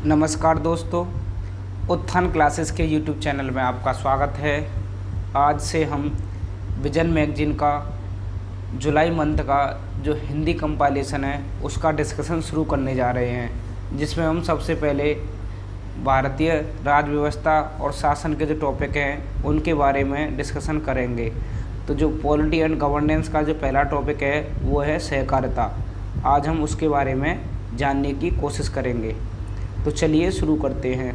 नमस्कार दोस्तों, उत्थान क्लासेस के यूट्यूब चैनल में आपका स्वागत है। आज से हम विजन मैगजीन का जुलाई मंथ का जो हिंदी कंपाइलेशन है उसका डिस्कशन शुरू करने जा रहे हैं, जिसमें हम सबसे पहले भारतीय राज्य व्यवस्था और शासन के जो टॉपिक हैं उनके बारे में डिस्कशन करेंगे। तो जो पॉलिटी एंड गवर्नेंस का जो पहला टॉपिक है वो है सहकारिता। आज हम उसके बारे में जानने की कोशिश करेंगे। तो चलिए शुरू करते हैं।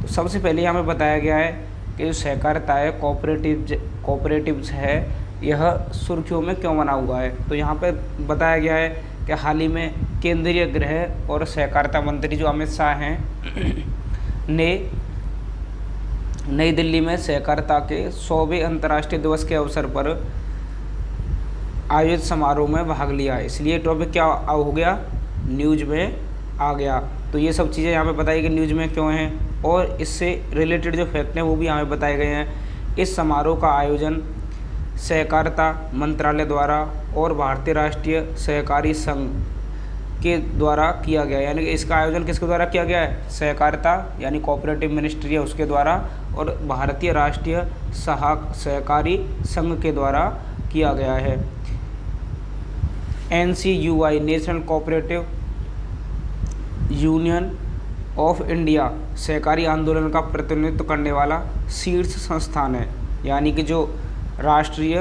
तो सबसे पहले हमें बताया गया है कि जो सहकारिता है, कोऑपरेटिव्स है, यह सुर्खियों में क्यों बना हुआ है। तो यहाँ पे बताया गया है कि हाल ही में केंद्रीय गृह और सहकारिता मंत्री जो अमित शाह हैं ने नई दिल्ली में सहकारिता के 100वें अंतर्राष्ट्रीय दिवस के अवसर पर आयोजित समारोह में भाग लिया। इसलिए टॉपिक क्या हो गया, न्यूज में आ गया। तो ये सब चीज़ें यहाँ पे बताई कि न्यूज में क्यों हैं, और इससे रिलेटेड जो फैक्ट हैं वो भी यहाँ पे बताए गए हैं। इस समारोह का आयोजन सहकारिता मंत्रालय द्वारा और भारतीय राष्ट्रीय सहकारी संघ के द्वारा किया गया। यानी कि इसका आयोजन किसके द्वारा किया गया है, सहकारिता यानी कोऑपरेटिव मिनिस्ट्री है उसके द्वारा, और भारतीय राष्ट्रीय सहकारी संघ के द्वारा किया गया है। NCUI national cooperative union of India सहकारी आंदोलन का प्रतिनिधित्व करने वाला शीर्ष संस्थान है। यानी कि जो भारतीय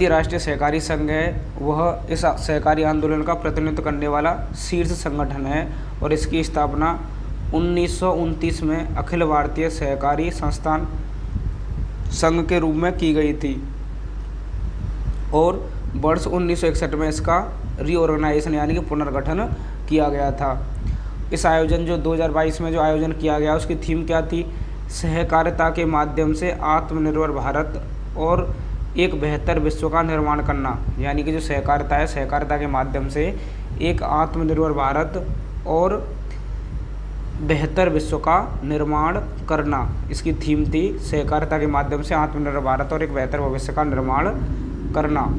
राष्ट्रीय सहकारी संघ है वह इस सहकारी आंदोलन का प्रतिनिधित्व करने वाला शीर्ष संगठन है, और इसकी स्थापना 1929 में अखिल भारतीय सहकारी संस्थान संघ के रूप में की गई थी, और वर्ष 1961 में इसका रीऑर्गेनाइजेशन यानी कि पुनर्गठन किया गया था। इस आयोजन जो 2022 में जो आयोजन किया गया उसकी थीम क्या थी, सहकारिता के माध्यम से आत्मनिर्भर भारत और एक बेहतर विश्व का निर्माण करना। यानी कि जो सहकारिता है, सहकारिता के माध्यम से एक आत्मनिर्भर भारत और बेहतर विश्व का निर्माण करना, इसकी थीम थी। सहकारिता के माध्यम से आत्मनिर्भर भारत और एक बेहतर भविष्य का निर्माण करना।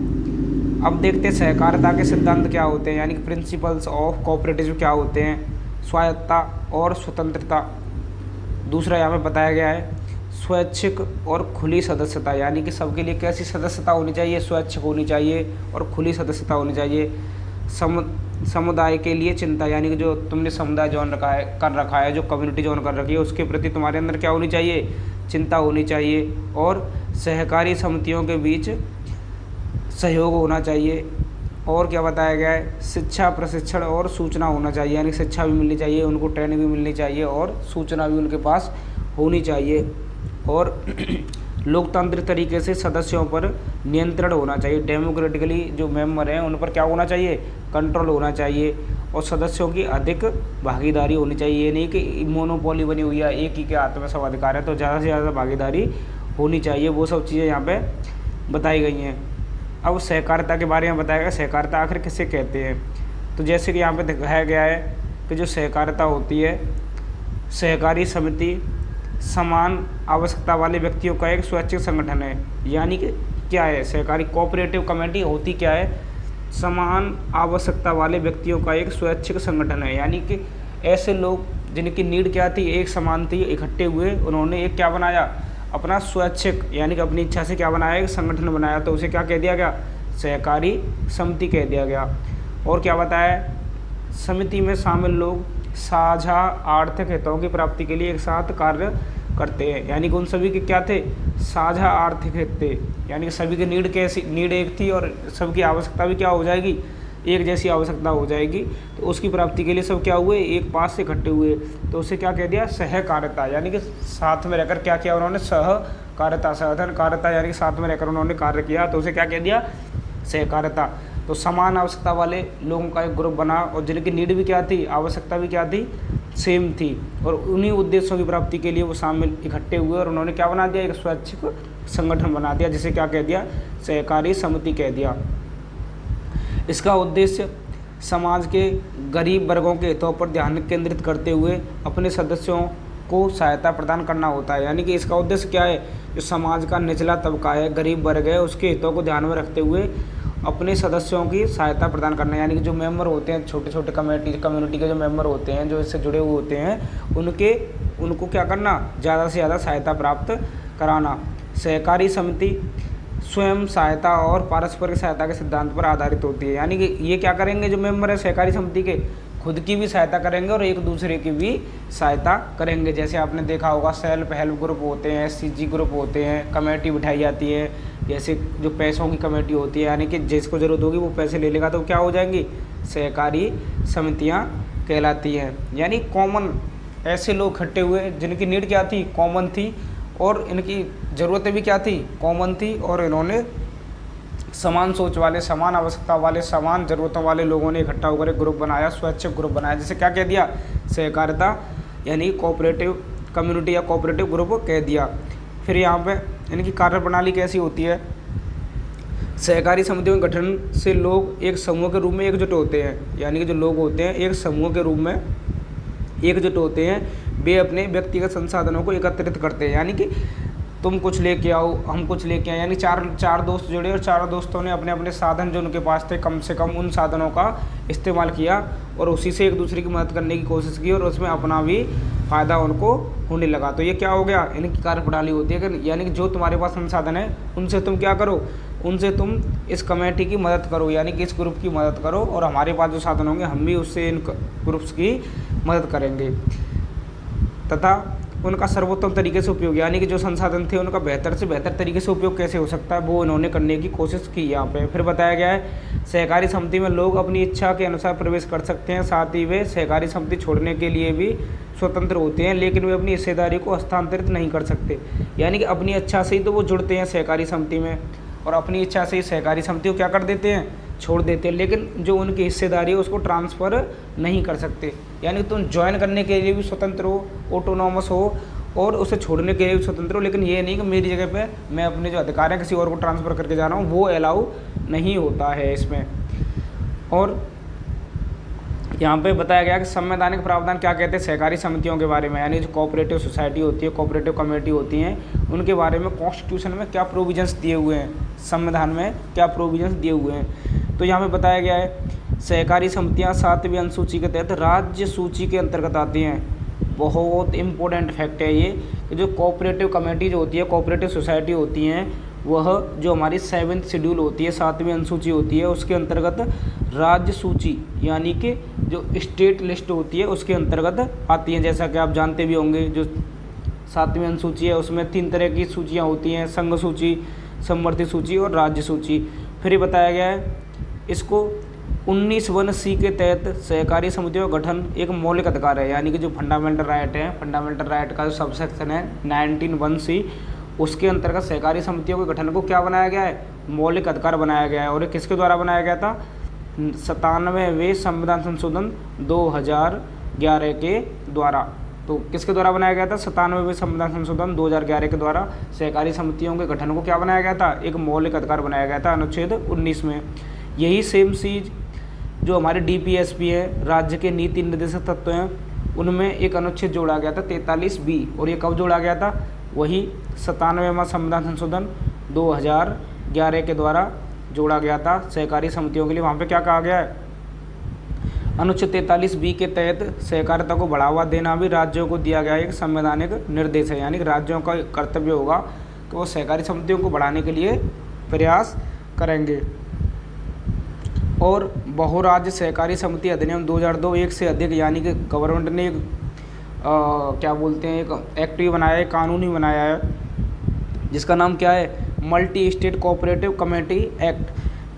अब देखते हैं सहकारिता के सिद्धांत क्या होते हैं, यानी कि प्रिंसिपल्स ऑफ कोऑपरेटिव क्या होते हैं। स्वायत्तता और स्वतंत्रता। दूसरा यहाँ पे बताया गया है स्वैच्छिक और खुली सदस्यता, यानी कि सबके लिए कैसी सदस्यता होनी चाहिए, स्वैच्छिक होनी चाहिए और खुली सदस्यता होनी चाहिए। समुदाय के लिए चिंता, यानी कि जो तुमने समुदाय ज्वाइन कर रखा है, जो कम्युनिटी ज्वाइन कर रखी है, उसके प्रति तुम्हारे अंदर क्या होनी चाहिए, चिंता होनी चाहिए। और सहकारी समितियों के बीच सहयोग होना चाहिए। और क्या बताया गया है, शिक्षा, प्रशिक्षण और सूचना होना चाहिए, यानी शिक्षा भी मिलनी चाहिए, उनको ट्रेनिंग भी मिलनी चाहिए और सूचना भी उनके पास होनी चाहिए। और लोकतांत्रिक तरीके से सदस्यों पर नियंत्रण होना चाहिए। डेमोक्रेटिकली जो मेंबर हैं उन पर क्या होना चाहिए, कंट्रोल होना चाहिए, और सदस्यों की अधिक भागीदारी होनी चाहिए। ये नहीं कि मोनोपोली बनी हुई है, एक ही के हाथ में सब अधिकार है, तो ज़्यादा से ज़्यादा भागीदारी होनी चाहिए। वो सब चीज़ें यहाँ पे बताई गई हैं। अब सहकारिता के बारे में बताया गया, सहकारिता आखिर किसे कहते हैं। तो जैसे कि यहाँ पे दिखाया गया है कि जो सहकारिता होती है, सहकारी समिति समान आवश्यकता वाले व्यक्तियों का एक स्वैच्छिक संगठन है। यानी कि क्या है, सहकारी कोऑपरेटिव कमेटी होती क्या है, समान आवश्यकता वाले व्यक्तियों का एक स्वैच्छिक संगठन है। यानी कि ऐसे लोग जिनकी नीड क्या थी, एक समान थी, इकट्ठे हुए, उन्होंने एक क्या बनाया, अपना स्वैच्छिक यानी कि अपनी इच्छा से क्या बनाया, एक संगठन बनाया, तो उसे क्या कह दिया गया, सहकारी समिति कह दिया गया। और क्या बताया, समिति में शामिल लोग साझा आर्थिक हितों की प्राप्ति के लिए एक साथ कार्य करते हैं। यानी कि उन सभी के क्या थे, साझा आर्थिक हित थे। यानी कि सभी की नीड एक थी और सबकी आवश्यकता भी क्या हो जाएगी, एक जैसी आवश्यकता हो जाएगी, तो उसकी प्राप्ति के लिए सब क्या हुए, एक पास से इकट्ठे हुए, तो उसे क्या कह दिया, सहकारिता। यानी कि साथ में रहकर क्या किया उन्होंने, सहकारिता, सहकारिता यानी कि साथ में रहकर उन्होंने कार्य किया, तो उसे क्या कह दिया, सहकारिता। तो समान आवश्यकता वाले लोगों का एक ग्रुप बना, और जिनकी नीड भी क्या थी, आवश्यकता भी क्या थी, सेम थी, और उन्हीं उद्देश्यों की प्राप्ति के लिए वो शामिल इकट्ठे हुए, और उन्होंने क्या बना दिया, एक स्वैच्छिक संगठन बना दिया, जिसे क्या कह दिया, सहकारी समिति कह दिया। इसका उद्देश्य समाज के गरीब वर्गों के हितों पर ध्यान केंद्रित करते हुए अपने सदस्यों को सहायता प्रदान करना होता है। यानी कि इसका उद्देश्य क्या है जो समाज का निचला तबका है, गरीब वर्ग है, उसके हितों को ध्यान में रखते हुए अपने सदस्यों की सहायता प्रदान करना। यानी कि जो मेंबर होते हैं, छोटे छोटे कम्युनिटी के जो मेंबर होते हैं, जो इससे जुड़े हुए होते हैं, उनको क्या करना, ज़्यादा से ज़्यादा सहायता प्राप्त कराना। सहकारी समिति स्वयं सहायता और पारस्परिक सहायता के सिद्धांत पर आधारित होती है। यानी कि ये क्या करेंगे, जो मेंबर है सहकारी समिति के, खुद की भी सहायता करेंगे और एक दूसरे की भी सहायता करेंगे। जैसे आपने देखा होगा, सेल्फ हेल्प ग्रुप होते हैं, SCG ग्रुप होते हैं, कमेटी बिठाई जाती है। जैसे जो पैसों की कमेटी होती है, यानी कि जिसको ज़रूरत होगी वो पैसे ले लेगा, तो क्या हो जाएंगी, सहकारी समितियाँ कहलाती हैं। यानी कॉमन, ऐसे लोग इकट्ठे हुए जिनकी नीड क्या थी, कॉमन थी, और इनकी ज़रूरतें भी क्या थी, कॉमन थी, और इन्होंने समान सोच वाले, समान आवश्यकता वाले, समान ज़रूरतों वाले लोगों ने इकट्ठा होकर एक ग्रुप बनाया, स्वैच्छिक ग्रुप बनाया, जिसे क्या कह दिया, सहकारिता यानी कोऑपरेटिव कम्युनिटी या कोऑपरेटिव ग्रुप कह दिया। फिर यहाँ पे इनकी कार्यप्रणाली कैसी होती है, सहकारी समितियों के गठन से लोग एक समूह के रूप में एकजुट होते हैं। यानी कि जो लोग होते हैं एक समूह के रूप में एकजुट होते हैं, वे अपने व्यक्तिगत संसाधनों को एकत्रित करते हैं। यानी कि तुम कुछ लेके आओ, हम कुछ लेके आए, यानी चार दोस्त जुड़े और चारों दोस्तों ने अपने अपने साधन जो उनके पास थे, कम से कम उन साधनों का इस्तेमाल किया और उसी से एक दूसरे की मदद करने की कोशिश की और उसमें अपना भी फ़ायदा उनको होने लगा। तो ये क्या हो गया, इनकी कार्यप्रणाली होती है कि यानी कि जो तुम्हारे पास संसाधन है उनसे तुम क्या करो, उनसे तुम इस कमेटी की मदद करो, यानी कि इस ग्रुप की मदद करो, और हमारे पास जो साधन होंगे हम भी उससे इन ग्रुप्स की मदद करेंगे तथा उनका सर्वोत्तम तरीके से उपयोग, यानी कि जो संसाधन थे उनका बेहतर से बेहतर तरीके से उपयोग कैसे हो सकता है वो इन्होंने करने की कोशिश की यहाँ पे। फिर बताया गया है सहकारी समिति में लोग अपनी इच्छा के अनुसार प्रवेश कर सकते हैं, साथ ही वे सहकारी समिति छोड़ने के लिए भी स्वतंत्र होते हैं, लेकिन वे अपनी हिस्सेदारी को हस्तांतरित नहीं कर सकते। यानी कि अपनी इच्छा से ही तो वो जुड़ते हैं सहकारी समिति में और अपनी इच्छा से ही सहकारी समिति को क्या कर देते हैं, छोड़ देते हैं, लेकिन जो उनकी हिस्सेदारी है उसको ट्रांसफ़र नहीं कर सकते। यानी तुम ज्वाइन करने के लिए भी स्वतंत्र हो, ऑटोनॉमस हो, और उसे छोड़ने के लिए भी स्वतंत्र हो, लेकिन ये नहीं कि मेरी जगह पे मैं अपने जो अधिकार हैं किसी और को ट्रांसफ़र करके जा रहा हूँ, वो अलाउ नहीं होता है इसमें। और यहाँ पे बताया गया कि संवैधानिक प्रावधान क्या कहते हैं सहकारी समितियों के बारे में, यानी जो कोऑपरेटिव सोसाइटी होती है, कोऑपरेटिव कमेटी होती हैं, उनके बारे में कॉन्स्टिट्यूशन में क्या प्रोविजंस दिए हुए हैं, संविधान में क्या प्रोविजंस दिए हुए हैं। तो यहाँ पे बताया गया है सहकारी समितियाँ 7वीं अनुसूची के तहत राज्य सूची के अंतर्गत आती हैं। बहुत इम्पोर्टेंट फैक्ट है ये कि जो कोऑपरेटिव कमेटी जो होती है, कोऑपरेटिव सोसाइटी होती हैं, वह जो हमारी 7th शेड्यूल होती है, 7वीं अनुसूची होती है, उसके अंतर्गत राज्य सूची यानी कि जो स्टेट लिस्ट होती है उसके अंतर्गत आती हैं। जैसा कि आप जानते भी होंगे, जो 7वीं अनुसूची है उसमें 3 तरह की सूचियाँ होती हैं, संघ सूची, समवर्ती सूची और राज्य सूची। फिर ये बताया गया है इसको 19(1)(c) के तहत सहकारी समितियों का गठन एक मौलिक अधिकार है। यानी कि जो फंडामेंटल राइट है, फंडामेंटल राइट का जो सबसेक्शन है 19(1)(c), उसके अंतर्गत सहकारी समितियों के गठन को क्या बनाया गया है, मौलिक अधिकार बनाया गया है। और ये किसके द्वारा बनाया गया था, 97वें संविधान संशोधन 2011 के द्वारा। तो किसके द्वारा बनाया गया था, 97वें संविधान संशोधन 2011 के द्वारा सहकारी समितियों के गठन को क्या बनाया गया था, एक मौलिक अधिकार बनाया गया था अनुच्छेद 19 में। यही सेम चीज़ जो हमारे DPSP है, राज्य के नीति निर्देशक तत्व हैं, उनमें एक अनुच्छेद जोड़ा गया था 43B, और ये कब जोड़ा गया था, वही 97वां संविधान संशोधन 2011 के द्वारा जोड़ा गया था सहकारी समितियों के लिए। वहाँ पे क्या कहा गया है, अनुच्छेद 43B के तहत सहकारिता को बढ़ावा देना भी राज्यों को दिया गया एक संवैधानिक निर्देश है। यानी कि राज्यों का कर्तव्य होगा कि वो सहकारी समितियों को बढ़ाने के लिए प्रयास करेंगे। और बहुराज्य सहकारी समिति अधिनियम 2002 एक से अधिक, यानी कि गवर्नमेंट ने क्या बोलते हैं, एक एक्ट भी बनाया है, कानून ही बनाया है, जिसका नाम क्या है, multi state cooperative committee act.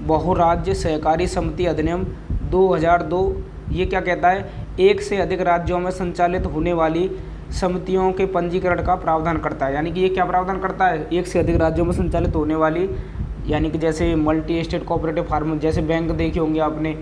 बहुराज्य सहकारी समिति अधिनियम 2002 ये क्या कहता है, एक से अधिक राज्यों में संचालित होने वाली समितियों के पंजीकरण का प्रावधान करता है। यानी कि ये क्या प्रावधान करता है, एक से अधिक राज्यों में संचालित होने वाली, यानी कि जैसे मल्टी स्टेट कोऑपरेटिव फार्म, जैसे बैंक देखे होंगे आपने,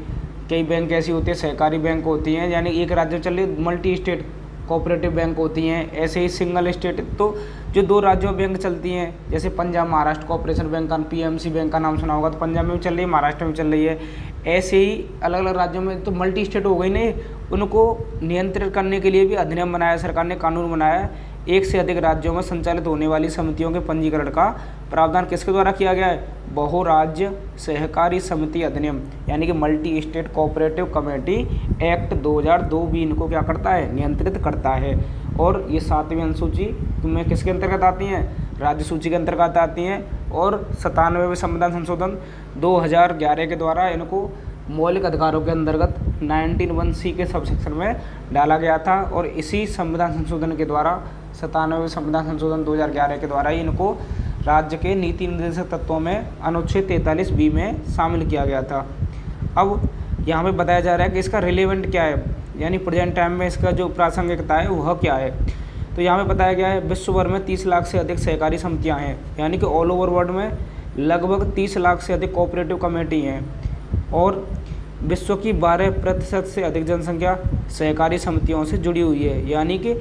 कई बैंक ऐसी होती है सहकारी बैंक होती हैं, यानी एक राज्य में चल रही मल्टी स्टेट कोऑपरेटिव बैंक होती हैं। ऐसे ही सिंगल स्टेट तो जो 2 राज्यों में बैंक चलती हैं, जैसे पंजाब महाराष्ट्र कोऑपरेशन बैंक का, PMC बैंक का नाम सुना होगा, तो पंजाब में भी चल रही है, महाराष्ट्र में चल रही है। ऐसे ही अलग अलग राज्यों में तो मल्टी स्टेट हो गई नहीं, उनको नियंत्रित करने के लिए भी अधिनियम बनाया सरकार ने, कानून बनाया है। एक से अधिक राज्यों में संचालित होने वाली समितियों के पंजीकरण का प्रावधान किसके द्वारा किया गया है? बहुराज्य सहकारी समिति अधिनियम, यानी कि multi state cooperative committee act 2002 भी इनको क्या करता है? नियंत्रित करता है। और ये 7वीं अनुसूची में किसके अंतर्गत आती हैं? राज्य सूची के अंतर्गत आती हैं। और 97वें संविधान संशोधन 2011 के द्वारा इनको मौलिक अधिकारों के अंतर्गत 19(1)(c) के सबसेक्शन में डाला गया था। और इसी संविधान संशोधन के द्वारा 97वें संविधान संशोधन 2011 के द्वारा ही इनको राज्य के नीति निर्देशक तत्वों में अनुच्छेद 43B में शामिल किया गया था। अब यहाँ पे बताया जा रहा है कि इसका रिलेवेंट क्या है, यानी प्रेजेंट टाइम में इसका जो प्रासंगिकता है वह क्या है। तो यहाँ पे बताया गया है विश्व भर में 30 लाख से अधिक सहकारी समितियाँ हैं, यानी कि ऑल ओवर वर्ल्ड में लगभग 30 लाख से अधिक कोऑपरेटिव कमेटी हैं। और विश्व की 12% से अधिक जनसंख्या सहकारी समितियों से जुड़ी हुई है, यानी कि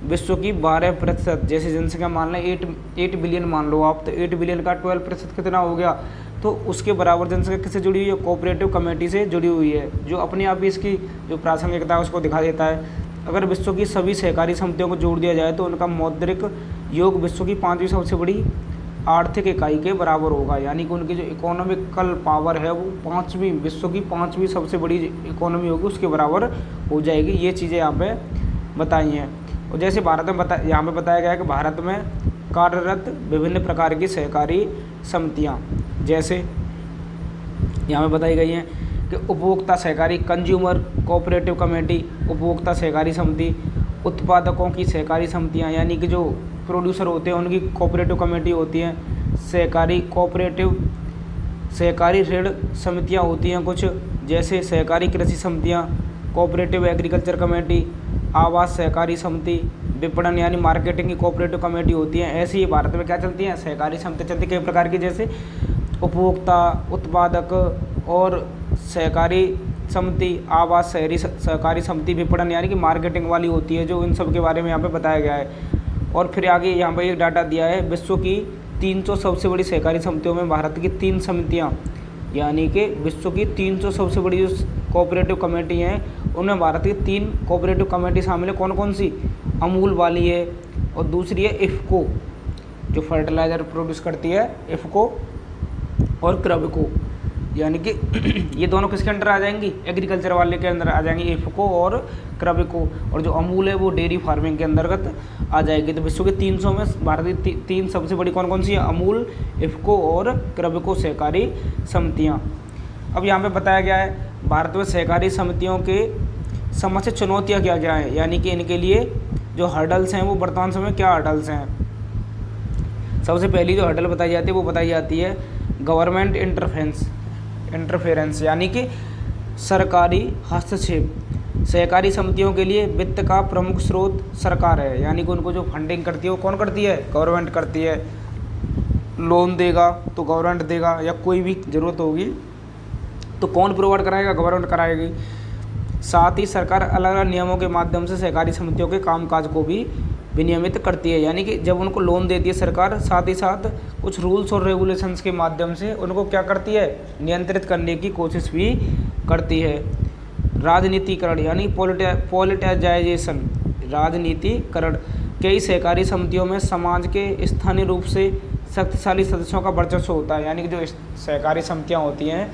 विश्व की 12%, जैसे जनसंख्या मान लें 8 बिलियन मान लो आप, तो 8 बिलियन का 12% कितना हो गया? तो उसके बराबर जनसंख्या किससे जुड़ी हुई है? कोऑपरेटिव कमेटी से जुड़ी हुई है, जो अपने आप ही इसकी जो प्रासंगिकता है उसको दिखा देता है। अगर विश्व की सभी सहकारी समितियों को जोड़ दिया जाए तो उनका मौद्रिक योग विश्व की 5वीं सबसे बड़ी आर्थिक इकाई के बराबर होगा, यानी कि उनकी जो इकोनॉमिकल पावर है वो विश्व की 5वीं सबसे बड़ी इकोनॉमी होगी उसके बराबर हो जाएगी। ये चीज़ें यहाँ पे बताई हैं। और जैसे भारत में यहाँ पे बताया गया है कि भारत में कार्यरत विभिन्न प्रकार की सहकारी समितियाँ, जैसे यहाँ पे बताई गई हैं कि उपभोक्ता सहकारी कंज्यूमर कोऑपरेटिव कमेटी, उपभोक्ता सहकारी समिति, उत्पादकों की सहकारी समितियाँ, यानी कि जो प्रोड्यूसर होते हैं उनकी कोऑपरेटिव कमेटी होती हैं, सहकारी ऋण समितियाँ होती हैं कुछ, जैसे सहकारी कृषि समितियाँ, कोऑपरेटिव एग्रीकल्चर कमेटी, आवास सहकारी समिति, विपणन यानी मार्केटिंग की कोऑपरेटिव कमेटी होती हैं। ऐसे ही भारत में क्या चलती हैं? सहकारी समिति चलती कई प्रकार की, जैसे उपभोक्ता, उत्पादक और सहकारी समिति, आवास शहरी सहकारी समिति, विपणन यानी कि मार्केटिंग वाली होती है, जो इन सब के बारे में यहाँ पे बताया गया है। और फिर आगे यहाँ पे एक डाटा दिया है, विश्व की 300 सबसे बड़ी सहकारी समितियों में भारत की 3 समितियाँ, यानी कि विश्व की 300 सबसे बड़ी जो कोऑपरेटिव कमेटी हैं उनमें भारत की 3 कोऑपरेटिव कमेटी शामिल है। कौन कौन सी? अमूल वाली है, और दूसरी है इफ़को जो फर्टिलाइज़र प्रोड्यूस करती है, इफ़को, और क्रबिको, यानी कि ये दोनों किसके अंडर आ जाएंगी? एग्रीकल्चर वाले के अंदर आ जाएंगी, इफ़को और क्रबिको। और जो अमूल है वो डेयरी फार्मिंग के अंतर्गत आ जाएगी। तो विश्व के 300 में भारत की 3 सबसे बड़ी कौन कौन सी है? अमूल, इफ़को और क्रबिको सहकारी समितियाँ। अब यहाँ पे बताया गया है भारत में सहकारी समितियों के समस्या चुनौतियाँ क्या क्या हैं, यानी कि इनके लिए जो हर्डल्स हैं वो वर्तमान समय क्या हर्डल्स हैं। सबसे पहली जो हर्डल बताई जाती है वो बताई जाती है गवर्नमेंट इंटरफेरेंस, यानी कि सरकारी हस्तक्षेप। सहकारी समितियों के लिए वित्त का प्रमुख स्रोत सरकार है, यानी कि उनको जो फंडिंग करती है वो कौन करती है? गवर्नमेंट करती है। लोन देगा तो गवर्नमेंट देगा, या कोई भी ज़रूरत होगी तो कौन प्रोवाइड कराएगा? गवर्नमेंट कराएगी। साथ ही सरकार अलग अलग नियमों के माध्यम से सहकारी समितियों के कामकाज को भी विनियमित करती है, यानी कि जब उनको लोन देती है सरकार, साथ ही साथ कुछ रूल्स और रेगुलेशंस के माध्यम से उनको क्या करती है? नियंत्रित करने की कोशिश भी करती है। राजनीतिकरण यानी पॉलिटिजाइजेशन, राजनीतिकरण। कई सहकारी समितियों में समाज के स्थानीय रूप से शक्तिशाली सदस्यों का वर्चस्व होता है, यानी कि जो सहकारी समितियाँ होती हैं,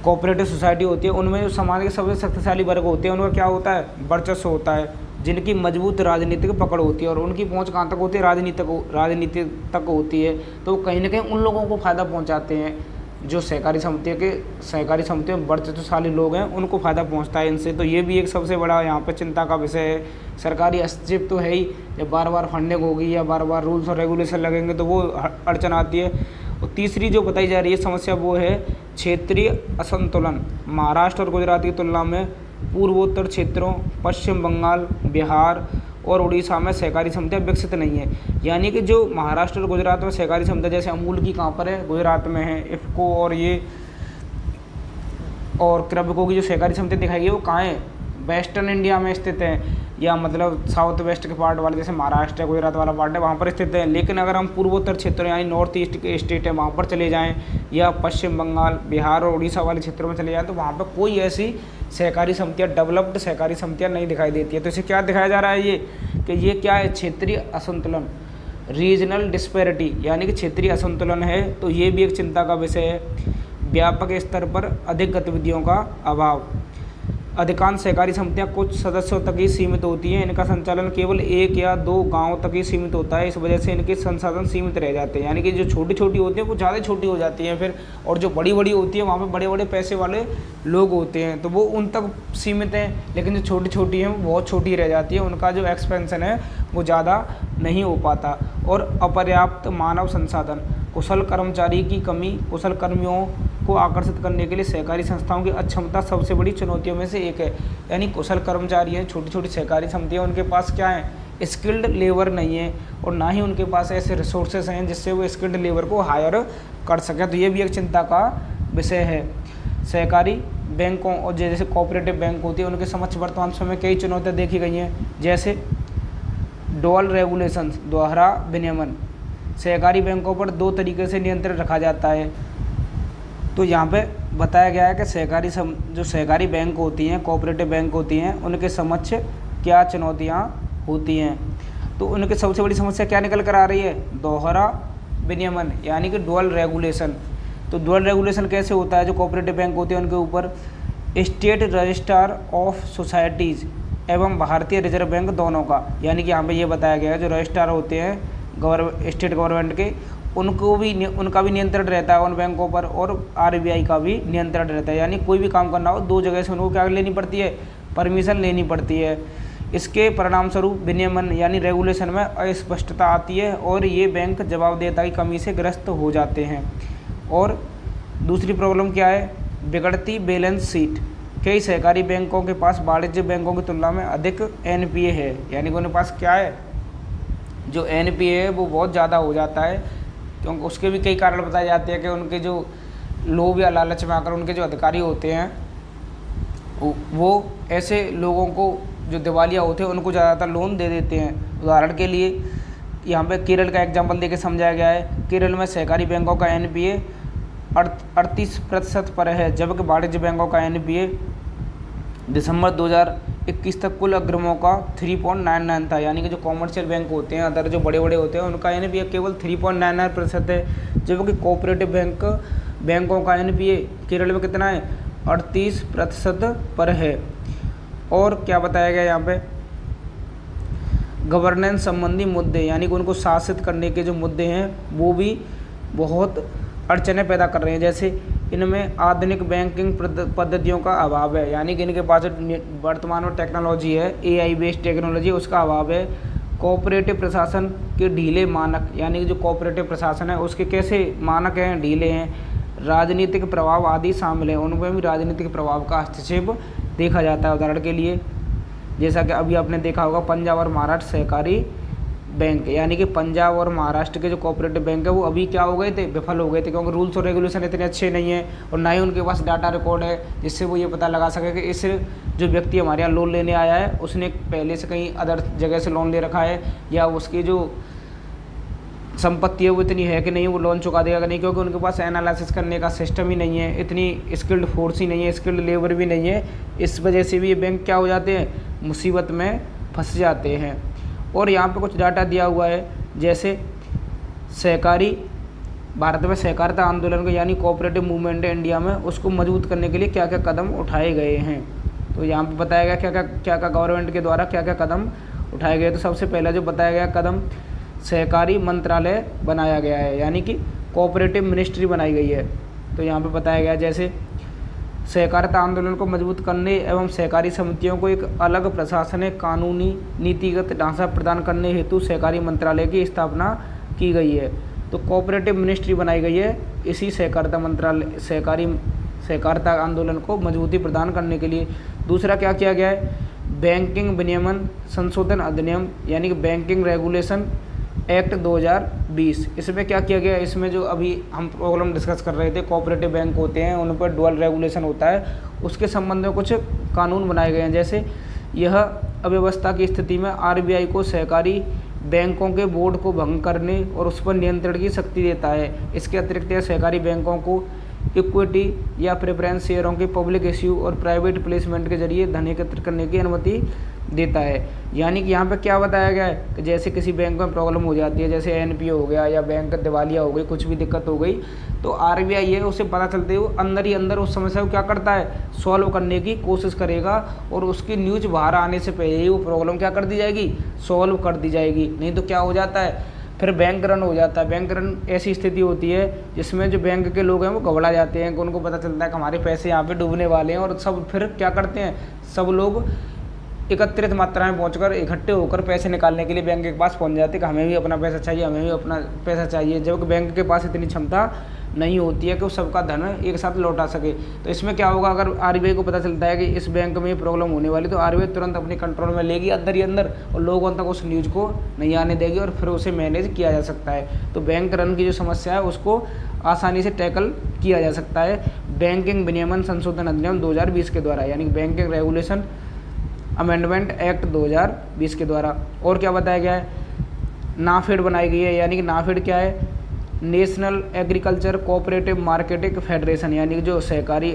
कोऑपरेटिव सोसाइटी होती है, उनमें जो समाज के सबसे शक्तिशाली वर्ग होते हैं उनका क्या होता है? वर्चस्व होता है, जिनकी मजबूत राजनीतिक पकड़ होती है। और उनकी पहुंच कहाँ तक होती है? राजनीति तक होती है। तो कहीं ना कहीं उन लोगों को फ़ायदा पहुंचाते हैं जो सहकारी समितियों में वर्चस्वशाली लोग हैं, उनको फ़ायदा पहुंचता है इनसे। तो ये भी एक सबसे बड़ा यहाँ पे चिंता का विषय है। सरकारी हस्तक्षेप तो है ही, जब बार बार फंडिंग होगी या बार बार रूल्स और रेगुलेशन लगेंगे तो वो अड़चन आती है। और तीसरी जो बताई जा रही है समस्या वो है क्षेत्रीय असंतुलन। महाराष्ट्र और गुजरात की तुलना में पूर्वोत्तर क्षेत्रों, पश्चिम बंगाल, बिहार और उड़ीसा में सहकारी समितियाँ विकसित नहीं है, यानी कि जो महाराष्ट्र और गुजरात में सहकारी समितियाँ, जैसे अमूल की कहाँ पर है? गुजरात में है। इफ़को और क्रबिको की जो सहकारी समितियाँ दिखाई गई वो कहाँ है? वेस्टर्न इंडिया में स्थित है, या मतलब साउथ वेस्ट के पार्ट वाले, जैसे महाराष्ट्र है, गुजरात वाला पार्ट है, वहाँ पर स्थित है। लेकिन अगर हम पूर्वोत्तर क्षेत्रों यानी नॉर्थ ईस्ट के स्टेट है वहाँ पर चले जाएँ, या पश्चिम बंगाल, बिहार और उड़ीसा वाले क्षेत्रों में चले जाएँ, तो वहाँ पर कोई ऐसी सहकारी समितियाँ, डेवलप्ड सहकारी समितियाँ नहीं दिखाई देती है। तो इसे क्या दिखाया जा रहा है ये, कि ये क्या है, क्षेत्रीय असंतुलन, रीजनल डिस्पैरिटी, यानी कि क्षेत्रीय असंतुलन है। तो ये भी एक चिंता का विषय है। व्यापक स्तर पर अधिक गतिविधियों का अभाव, अधिकांश सहकारी समितियां कुछ सदस्यों तक ही सीमित होती हैं, इनका संचालन केवल 1 या 2 गांवों तक ही सीमित होता है, इस वजह से इनके संसाधन सीमित रह जाते हैं। यानी कि जो छोटी छोटी होती हैं वो ज़्यादा छोटी हो जाती हैं फिर, और जो बड़ी बड़ी होती है वहाँ पे बड़े बड़े पैसे वाले लोग होते हैं, तो वो उन तक सीमित हैं। लेकिन जो छोटी छोटी हैं वो बहुत छोटी रह जाती है, उनका जो एक्सपेंशन है वो ज़्यादा नहीं हो पाता। और अपर्याप्त मानव संसाधन, कुशल कर्मचारी की कमी, कुशल कर्मियों को आकर्षित करने के लिए सहकारी संस्थाओं की अक्षमता सबसे बड़ी चुनौतियों में से एक है। यानी कुशल कर्मचारी हैं, छोटी छोटी सहकारी समितियाँ, उनके पास क्या है, स्किल्ड लेबर नहीं है, और ना ही उनके पास ऐसे रिसोर्सेज हैं जिससे वो स्किल्ड लेबर को हायर कर सकें। तो ये भी एक चिंता का विषय है। सहकारी बैंकों और जैसे कोऑपरेटिव बैंक होती है, उनके समक्ष वर्तमान समय कई चुनौतियाँ देखी गई हैं, जैसे डुअल रेगुलेशन, दोहरा विनियमन। सहकारी बैंकों पर 2 तरीके से नियंत्रण रखा जाता है। तो यहाँ पे बताया गया है कि जो सहकारी बैंक होती हैं, कोऑपरेटिव बैंक होती हैं, उनके समक्ष क्या चुनौतियाँ होती हैं। तो उनकी सबसे बड़ी समस्या क्या निकल कर आ रही है, दोहरा विनियमन, यानी कि डुअल रेगुलेशन। तो डुअल रेगुलेशन कैसे होता है, जो कोऑपरेटिव बैंक होते हैं उनके ऊपर स्टेट रजिस्ट्रार ऑफ सोसाइटीज़ एवं भारतीय रिजर्व बैंक दोनों का, यानी कि यहाँ पे ये बताया गया है जो रजिस्ट्रार होते हैं स्टेट गवर्नमेंट के, उनका भी नियंत्रण रहता है उन बैंकों पर, और आरबीआई का भी नियंत्रण रहता है। यानी कोई भी काम करना हो 2 जगह से उनको क्या लेनी पड़ती है, परमिशन लेनी पड़ती है। इसके परिणाम स्वरूप विनियमन यानी रेगुलेशन में अस्पष्टता आती है, और ये बैंक जवाबदेहिता की कमी से ग्रस्त हो जाते हैं। और दूसरी प्रॉब्लम क्या है, बिगड़ती बैलेंस शीट। कई सहकारी बैंकों के पास वाणिज्य बैंकों की तुलना में अधिक एनपीए है, यानी कि उनके पास क्या है, जो एनपीए है वो बहुत ज़्यादा हो जाता है, क्योंकि उसके भी कई कारण बताए जाते हैं कि उनके जो लोभ या लालच में आकर उनके जो अधिकारी होते हैं वो ऐसे लोगों को जो दिवालिया होते हैं उनको ज़्यादातर लोन दे देते हैं। उदाहरण के लिए यहाँ पे केरल का एग्जाम्पल देके समझाया गया है। केरल में सहकारी बैंकों का एनपीए 38% पर है, जबकि वाणिज्य बैंकों का एनपीए दिसंबर 2021 तक कुल अग्रिमों का 3.99 था। यानी कि जो कॉमर्शियल बैंक होते हैं, अदर जो बड़े बड़े होते हैं, उनका एनपीए केवल 3.99% है, जबकि कोऑपरेटिव बैंकों का एनपीए केरल में कितना है, 38% पर है। और क्या बताया गया यहाँ पे, गवर्नेंस संबंधी मुद्दे, यानी कि उनको शासित करने के जो मुद्दे हैं वो भी बहुत अड़चनें पैदा कर रहे हैं। जैसे इनमें आधुनिक बैंकिंग पद्धतियों का अभाव है, यानी कि इनके पास वर्तमान में टेक्नोलॉजी है, एआई बेस्ड टेक्नोलॉजी, उसका अभाव है। कोऑपरेटिव प्रशासन के ढीले मानक, यानी कि जो कोऑपरेटिव प्रशासन है उसके कैसे मानक हैं, ढीले हैं। राजनीतिक प्रभाव आदि शामिल है, उनमें भी राजनीतिक प्रभाव का हस्तक्षेप देखा जाता है। उदाहरण के लिए जैसा कि अभी आपने देखा होगा, पंजाब और महाराष्ट्र सहकारी बैंक, यानी कि पंजाब और महाराष्ट्र के जो कोऑपरेटिव बैंक है वो अभी क्या हो गए थे, विफल हो गए थे, क्योंकि रूल्स और रेगुलेशन इतने अच्छे नहीं हैं, और ना ही उनके पास डाटा रिकॉर्ड है जिससे वो ये पता लगा सके कि इस जो व्यक्ति हमारे यहाँ लोन लेने आया है उसने पहले से कहीं अदर जगह से लोन ले रखा है, या उसकी जो संपत्ति है वो इतनी है कि नहीं, वो लोन चुका देगा कि नहीं, क्योंकि उनके पास एनालिसिस करने का सिस्टम ही नहीं है, इतनी स्किल्ड फोर्स ही नहीं है, स्किल्ड लेबर भी नहीं है। इस वजह से भी ये बैंक क्या हो जाते हैं, मुसीबत में फंस जाते हैं। और यहाँ पे कुछ डाटा दिया हुआ है, जैसे सहकारी भारत में सहकारिता आंदोलन को, यानी कोऑपरेटिव मूवमेंट है इंडिया में, उसको मजबूत करने के लिए क्या क्या कदम उठाए गए हैं। तो यहाँ पे बताया गया क्या क्या गवर्नमेंट के द्वारा क्या क्या कदम उठाए गए। तो सबसे पहला जो बताया गया कदम, सहकारी मंत्रालय बनाया गया है, यानी कि कोऑपरेटिव मिनिस्ट्री बनाई गई है। तो यहाँ पे बताया गया जैसे सहकारिता आंदोलन को मजबूत करने एवं सहकारी समितियों को एक अलग प्रशासनिक, कानूनी, नीतिगत ढांचा प्रदान करने हेतु सहकारी मंत्रालय की स्थापना की गई है। तो कोऑपरेटिव मिनिस्ट्री बनाई गई है इसी सहकारिता आंदोलन को मजबूती प्रदान करने के लिए। दूसरा क्या किया गया है, बैंकिंग विनियमन संशोधन अधिनियम, यानी कि बैंकिंग रेगुलेशन एक्ट 2020। इसमें क्या किया गया, इसमें जो अभी हम प्रॉब्लम डिस्कस कर रहे थे, कोऑपरेटिव बैंक होते हैं उन पर डुअल रेगुलेशन होता है, उसके संबंध में कुछ कानून बनाए गए हैं। जैसे यह अव्यवस्था की स्थिति में आरबीआई को सहकारी बैंकों के बोर्ड को भंग करने और उस पर नियंत्रण की शक्ति देता है। इसके अतिरिक्त यह सहकारी बैंकों को इक्विटी या प्रेफरेंस शेयरों के पब्लिक इश्यू और प्राइवेट प्लेसमेंट के जरिए धन एकत्र करने की अनुमति देता है। यानी कि यहाँ पे क्या बताया गया है कि जैसे किसी बैंक में प्रॉब्लम हो जाती है, जैसे एनपीओ हो गया या बैंक दिवालिया हो गई, कुछ भी दिक्कत हो गई, तो आरबीआई है उसे पता चलते हुए अंदर ही अंदर उस समस्या को क्या करता है, सॉल्व करने की कोशिश करेगा और उसकी न्यूज़ बाहर आने से पहले ही वो प्रॉब्लम क्या कर दी जाएगी, सॉल्व कर दी जाएगी। नहीं तो क्या हो जाता है, फिर बैंक रन हो जाता है। बैंक रन ऐसी स्थिति होती है जिसमें जो बैंक के लोग हैं वो घबरा जाते हैं कि उनको पता चलता है कि हमारे पैसे यहाँ पे डूबने वाले हैं, और सब फिर क्या करते हैं, सब लोग एकत्रित मात्रा में पहुंचकर इकट्ठे होकर पैसे निकालने के लिए बैंक के पास पहुंच जाते हैं कि हमें भी अपना पैसा चाहिए, हमें भी अपना पैसा चाहिए, जबकि बैंक के पास इतनी क्षमता नहीं होती है कि वो सबका धन एक साथ लौटा सके। तो इसमें क्या होगा, अगर आरबीआई को पता चलता है कि इस बैंक में ये प्रॉब्लम होने वाली, तो आरबीआई तुरंत अपने कंट्रोल में लेगी अंदर ही अंदर और लोगों तक उस न्यूज़ को नहीं आने देगी और फिर उसे मैनेज किया जा सकता है। तो बैंक रन की जो समस्या है उसको आसानी से टैकल किया जा सकता है बैंकिंग विनियमन संशोधन अधिनियम 2020 के द्वारा, यानी बैंकिंग रेगुलेशन अमेंडमेंट एक्ट 2020 के द्वारा। और क्या बताया गया है, नाफेड बनाई गई है, यानी कि नाफेड क्या है, national agriculture cooperative marketing federation, यानी कि जो सहकारी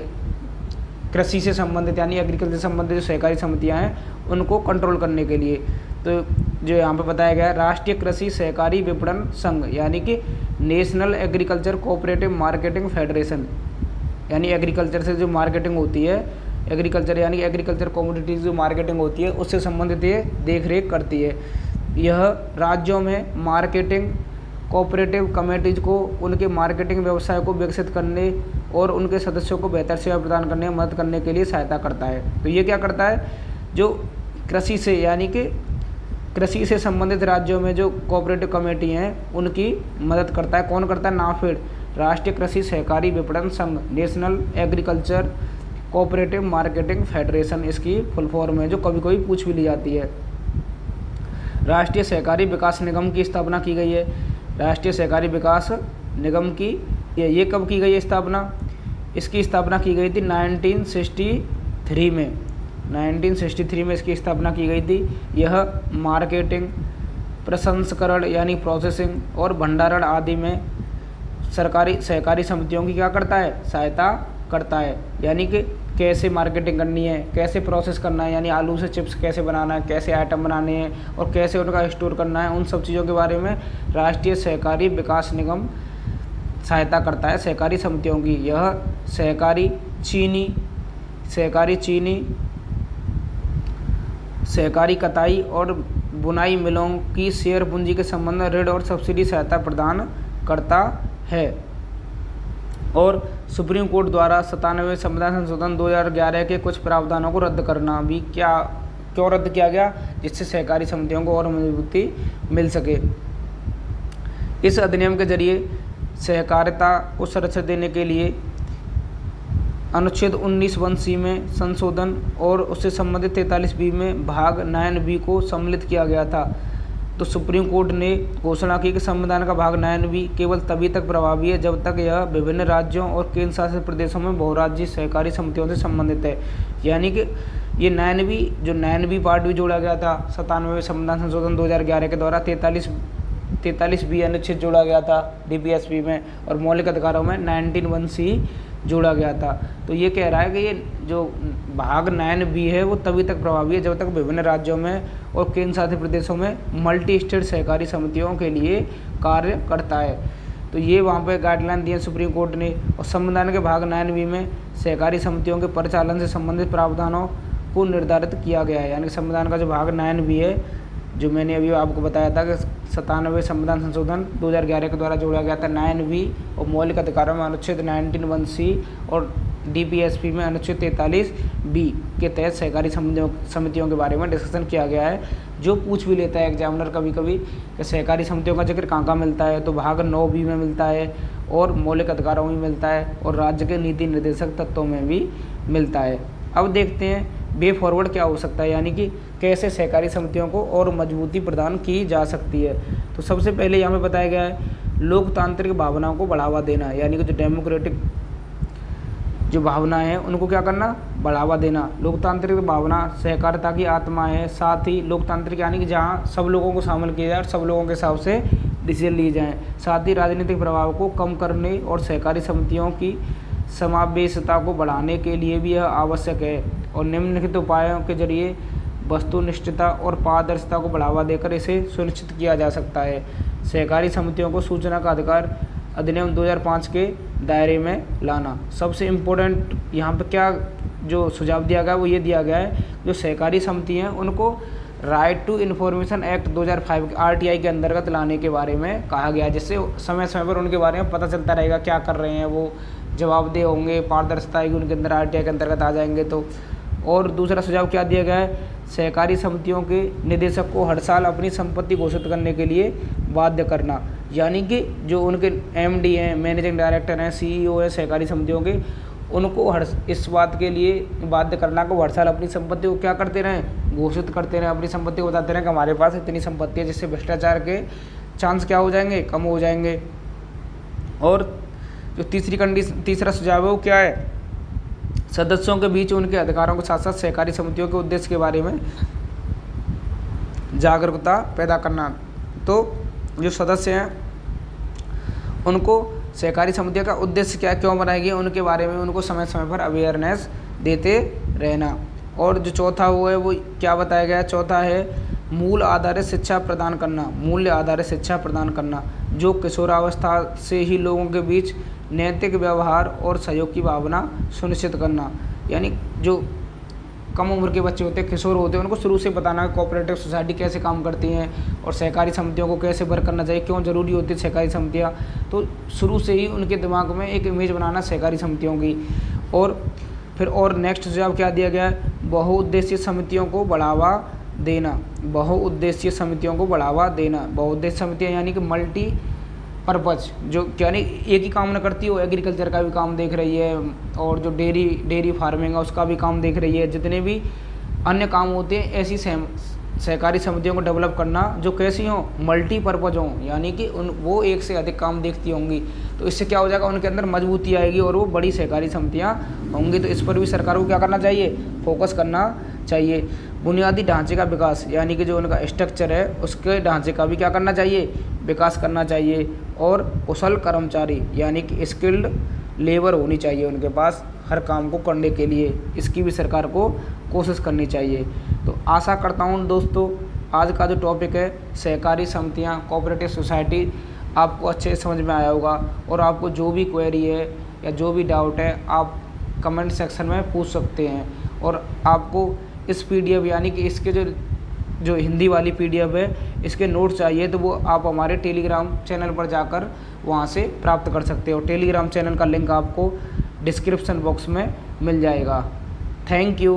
कृषि से संबंधित यानी एग्रीकल्चर से संबंधित जो सहकारी समितियां हैं उनको कंट्रोल करने के लिए। तो जो यहाँ पे बताया गया है, राष्ट्रीय कृषि सहकारी विपणन संघ, यानी कि national agriculture cooperative marketing federation, यानी एग्रीकल्चर से जो मार्केटिंग होती है, एग्रीकल्चर यानी कि एग्रीकल्चर कमोडिटीज़ जो मार्केटिंग होती है उससे संबंधित ये देख रेख करती है। यह राज्यों में मार्केटिंग कोऑपरेटिव कमेटीज को उनके मार्केटिंग व्यवसाय को विकसित करने और उनके सदस्यों को बेहतर सेवा प्रदान करने में मदद करने के लिए सहायता करता है। तो ये क्या करता है, जो कृषि से यानी कि कृषि से संबंधित राज्यों में जो कोऑपरेटिव कमेटी हैं उनकी मदद करता है। कौन करता है, नाफेड, राष्ट्रीय कृषि सहकारी विपणन संघ, national agriculture cooperative marketing federation इसकी फुल फॉर्म है, जो कभी कभी पूछ भी ली जाती है। राष्ट्रीय सहकारी विकास निगम की स्थापना की गई है। राष्ट्रीय सहकारी विकास निगम की ये कब की गई है स्थापना, इसकी स्थापना की गई थी 1963 में। 1963 में इसकी स्थापना की गई थी। यह मार्केटिंग, प्रसंस्करण यानी प्रोसेसिंग और भंडारण आदि में सरकारी सहकारी समितियों की क्या करता है, सहायता करता है। यानी कि कैसे मार्केटिंग करनी है, कैसे प्रोसेस करना है, यानी आलू से चिप्स कैसे बनाना है, कैसे आइटम बनाने हैं और कैसे उनका स्टोर करना है, उन सब चीज़ों के बारे में राष्ट्रीय सहकारी विकास निगम सहायता करता है सहकारी समितियों की। यह सहकारी चीनी, सहकारी कताई और बुनाई मिलों की शेयर पूंजी के संबंध में ऋण और सब्सिडी सहायता प्रदान करता है। और सुप्रीम कोर्ट द्वारा 97वें संविधान संशोधन 2011 के कुछ प्रावधानों को रद्द करना भी क्यों रद्द किया गया, जिससे सहकारी समितियों को और मजबूती मिल सके। इस अधिनियम के जरिए सहकारिता को सुरक्षा देने के लिए अनुच्छेद 19(1)(c) में संशोधन और उससे संबंधित 43(b) में भाग 9(b) को सम्मिलित किया गया था। तो सुप्रीम कोर्ट ने घोषणा की कि संविधान का भाग 9(b) केवल तभी तक प्रभावी है जब तक यह विभिन्न राज्यों और केंद्र शासित प्रदेशों में बहुराज्यीय सहकारी समितियों से संबंधित है। यानी कि ये 9(b) पार्ट भी जोड़ा गया था 97वें संविधान संशोधन 2011 के द्वारा। 43(b) अनुच्छेद जोड़ा गया था डीपीएसपी में, और मौलिक अधिकारों में 19(1)(c) जोड़ा गया था। तो ये कह रहा है कि ये जो भाग 9(b) है वो तभी तक प्रभावी है जब तक विभिन्न राज्यों में और केंद्र शासित प्रदेशों में मल्टी स्टेट सहकारी समितियों के लिए कार्य करता है। तो ये वहाँ पे गाइडलाइन दी है सुप्रीम कोर्ट ने। और संविधान के भाग 9(b) में सहकारी समितियों के परिचालन से संबंधित प्रावधानों को निर्धारित किया गया है। यानी संविधान का जो भाग 9(b) है, जो मैंने अभी आपको बताया था कि 97वें संविधान संशोधन 2011 के द्वारा जोड़ा गया था 9(b), और मौलिक अधिकारों में अनुच्छेद 19(1)(c) और डीपीएसपी में अनुच्छेद 43(b) के तहत सहकारी समितियों के बारे में डिस्कशन किया गया है। जो पूछ भी लेता है एग्जामिनर कभी कभी कि सहकारी समितियों का जिक्र कहाँ मिलता है, तो भाग 9(b) में मिलता है और मौलिक अधिकारों में मिलता है और राज्य के नीति निर्देशक तत्वों में भी मिलता है। अब देखते हैं वे फॉरवर्ड क्या हो सकता है, यानी कि कैसे सहकारी समितियों को और मजबूती प्रदान की जा सकती है। तो सबसे पहले यहाँ पे बताया गया है लोकतांत्रिक भावनाओं को बढ़ावा देना, यानी कि जो डेमोक्रेटिक जो भावना है उनको क्या करना, बढ़ावा देना। लोकतांत्रिक भावना सहकारिता की आत्मा है। साथ ही लोकतांत्रिक यानी कि जहाँ सब लोगों को शामिल किया जाए और सब लोगों के हिसाब से डिसीजन लिए जाएँ। साथ ही राजनीतिक प्रभाव को कम करने और सहकारी समितियों की समावेशिता को बढ़ाने के लिए भी यह आवश्यक है और निम्नलिखित उपायों के जरिए वस्तुनिष्ठता और पारदर्शिता को बढ़ावा देकर इसे सुनिश्चित किया जा सकता है। सहकारी समितियों को सूचना का अधिकार अधिनियम 2005 के दायरे में लाना। सबसे इम्पोर्टेंट यहाँ पे क्या जो सुझाव दिया गया वो ये दिया गया है, जो सहकारी समिति हैं उनको राइट टू इन्फॉर्मेशन एक्ट 2005 के RTI के अंतर्गत लाने के बारे में कहा गया है, जिससे समय समय पर उनके बारे में पता चलता रहेगा क्या कर रहे हैं, वो जवाबदेह होंगे, पारदर्शिता आएगी उनके अंदर, RTI के अंतर्गत आ जाएंगे तो। और दूसरा सुझाव क्या दिया गया है, सहकारी समितियों के निदेशक को हर साल अपनी संपत्ति घोषित करने के लिए बाध्य करना, यानी कि जो उनके MD हैं, मैनेजिंग डायरेक्टर हैं, CEO हैं सहकारी समितियों के, उनको हर इस बात के लिए बाध्य करना को हर साल अपनी संपत्ति को क्या करते रहें, घोषित करते रहें, अपनी संपत्ति को बताते रहें कि हमारे पास इतनी संपत्ति है, जिससे भ्रष्टाचार के चांस क्या हो जाएंगे, कम हो जाएंगे। और जो तीसरा सुझाव है वो क्या है, सदस्यों के बीच उनके अधिकारों के साथ साथ सहकारी समितियों के उद्देश्य के बारे में जागरूकता पैदा करना। तो जो सदस्य हैं उनको सहकारी समितियों का उद्देश्य क्या, क्यों बनाई गई, उनके बारे में उनको समय समय पर अवेयरनेस देते रहना। और जो चौथा वो है वो क्या बताया गया, चौथा है मूल आधारित शिक्षा प्रदान करना, मूल्य आधारित शिक्षा प्रदान करना, जो किशोरावस्था से ही लोगों के बीच नैतिक व्यवहार और सहयोग की भावना सुनिश्चित करना। यानी जो कम उम्र के बच्चे होते हैं, किशोर होते हैं, उनको शुरू से बताना है कोऑपरेटिव सोसाइटी कैसे काम करती हैं और सहकारी समितियों को कैसे वर्क करना चाहिए, क्यों ज़रूरी होती है सहकारी समितियाँ। तो शुरू से ही उनके दिमाग में एक इमेज बनाना सहकारी समितियों की। और फिर और नेक्स्ट सुझाव क्या दिया गया है, बहुउद्देशीय समितियों को बढ़ावा देना, बहुउद्देशीय समितियों को बढ़ावा देना। बहुउद्देशीय समितियाँ यानी कि मल्टी पर्पज, जो यानी एक ही काम न करती हो, एग्रीकल्चर का भी काम देख रही है और जो डेयरी फार्मिंग है उसका भी काम देख रही है, जितने भी अन्य काम होते हैं ऐसी सहकारी समितियों को डेवलप करना जो कैसी हों, मल्टीपर्पज़ हों, यानी कि वो एक से अधिक काम देखती होंगी। तो इससे क्या हो जाएगा, उनके अंदर मजबूती आएगी और वो बड़ी सहकारी समितियाँ होंगी। तो इस पर भी सरकार को क्या करना चाहिए, फोकस करना चाहिए। बुनियादी ढांचे का विकास, यानी कि जो उनका स्ट्रक्चर है उसके ढांचे का भी क्या करना चाहिए, विकास करना चाहिए। और कुशल कर्मचारी यानी कि स्किल्ड लेबर होनी चाहिए उनके पास हर काम को करने के लिए, इसकी भी सरकार को कोशिश करनी चाहिए। तो आशा करता हूँ दोस्तों आज का जो टॉपिक है सहकारी समितियाँ, कोऑपरेटिव सोसाइटी, आपको अच्छे समझ में आया होगा। और आपको जो भी क्वेरी है या जो भी डाउट है आप कमेंट सेक्शन में पूछ सकते हैं। और आपको इस PDF यानी कि इसके जो हिंदी वाली PDF है इसके नोट्स चाहिए तो वो आप हमारे टेलीग्राम चैनल पर जाकर वहाँ से प्राप्त कर सकते हो। टेलीग्राम चैनल का लिंक आपको डिस्क्रिप्शन बॉक्स में मिल जाएगा। Thank you.